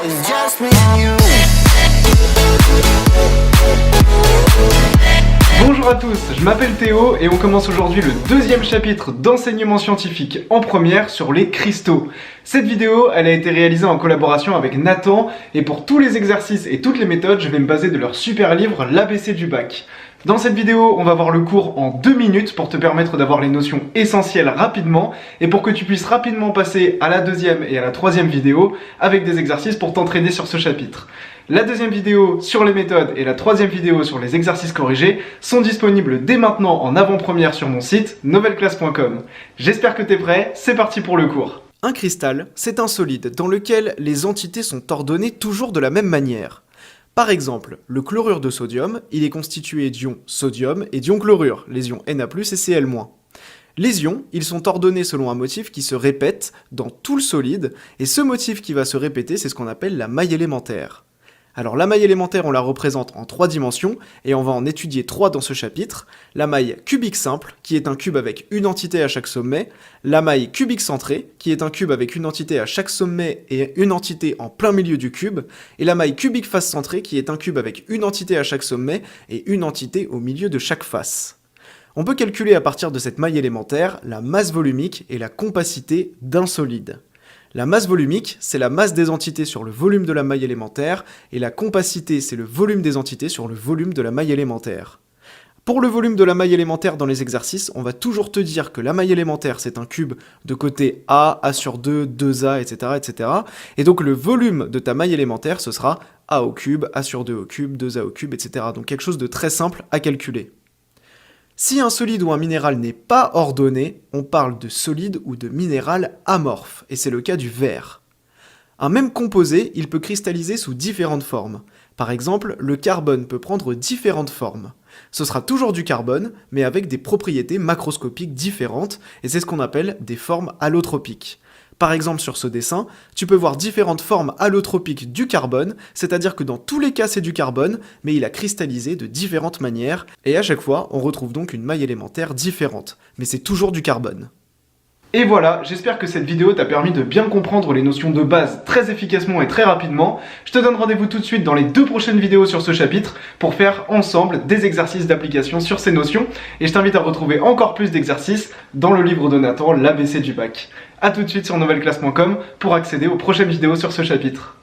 it's just me and you. Bonjour à tous, je m'appelle Théo et on commence aujourd'hui le deuxième chapitre d'enseignement scientifique en première sur les cristaux. Cette vidéo, elle a été réalisée en collaboration avec Nathan et pour tous les exercices et toutes les méthodes, je vais me baser de leur super livre l'ABC du bac. Dans cette vidéo, on va voir le cours en 2 minutes pour te permettre d'avoir les notions essentielles rapidement et pour que tu puisses rapidement passer à la deuxième et à la troisième vidéo avec des exercices pour t'entraîner sur ce chapitre. La deuxième vidéo sur les méthodes et la troisième vidéo sur les exercices corrigés sont disponibles dès maintenant en avant-première sur mon site novelleclasse.com. J'espère que t'es prêt, c'est parti pour le cours. Un cristal, c'est un solide dans lequel les entités sont ordonnées toujours de la même manière. Par exemple, le chlorure de sodium, il est constitué d'ions sodium et d'ions chlorure, les ions Na+, et Cl-. Les ions, ils sont ordonnés selon un motif qui se répète dans tout le solide, et ce motif qui va se répéter, c'est ce qu'on appelle la maille élémentaire. Alors la maille élémentaire, on la représente en 3 dimensions, et on va en étudier 3 dans ce chapitre. La maille cubique simple, qui est un cube avec une entité à chaque sommet, la maille cubique centrée, qui est un cube avec une entité à chaque sommet et une entité en plein milieu du cube, et la maille cubique face centrée, qui est un cube avec une entité à chaque sommet et une entité au milieu de chaque face. On peut calculer à partir de cette maille élémentaire la masse volumique et la compacité d'un solide. La masse volumique, c'est la masse des entités sur le volume de la maille élémentaire, et la compacité, c'est le volume des entités sur le volume de la maille élémentaire. Pour le volume de la maille élémentaire dans les exercices, on va toujours te dire que la maille élémentaire, c'est un cube de côté A, A sur 2, 2A, etc., etc. Et donc le volume de ta maille élémentaire, ce sera A au cube, A sur 2 au cube, 2A au cube, etc. Donc quelque chose de très simple à calculer. Si un solide ou un minéral n'est pas ordonné, on parle de solide ou de minéral amorphe, et c'est le cas du verre. Un même composé, il peut cristalliser sous différentes formes. Par exemple, le carbone peut prendre différentes formes. Ce sera toujours du carbone, mais avec des propriétés macroscopiques différentes, et c'est ce qu'on appelle des formes allotropiques. Par exemple, sur ce dessin, tu peux voir différentes formes allotropiques du carbone, c'est-à-dire que dans tous les cas c'est du carbone, mais il a cristallisé de différentes manières, et à chaque fois on retrouve donc une maille élémentaire différente, mais c'est toujours du carbone. Et voilà, j'espère que cette vidéo t'a permis de bien comprendre les notions de base très efficacement et très rapidement. Je te donne rendez-vous tout de suite dans les 2 prochaines vidéos sur ce chapitre pour faire ensemble des exercices d'application sur ces notions. Et je t'invite à retrouver encore plus d'exercices dans le livre de Nathan, l'ABC du bac. A tout de suite sur novelleclasse.com pour accéder aux prochaines vidéos sur ce chapitre.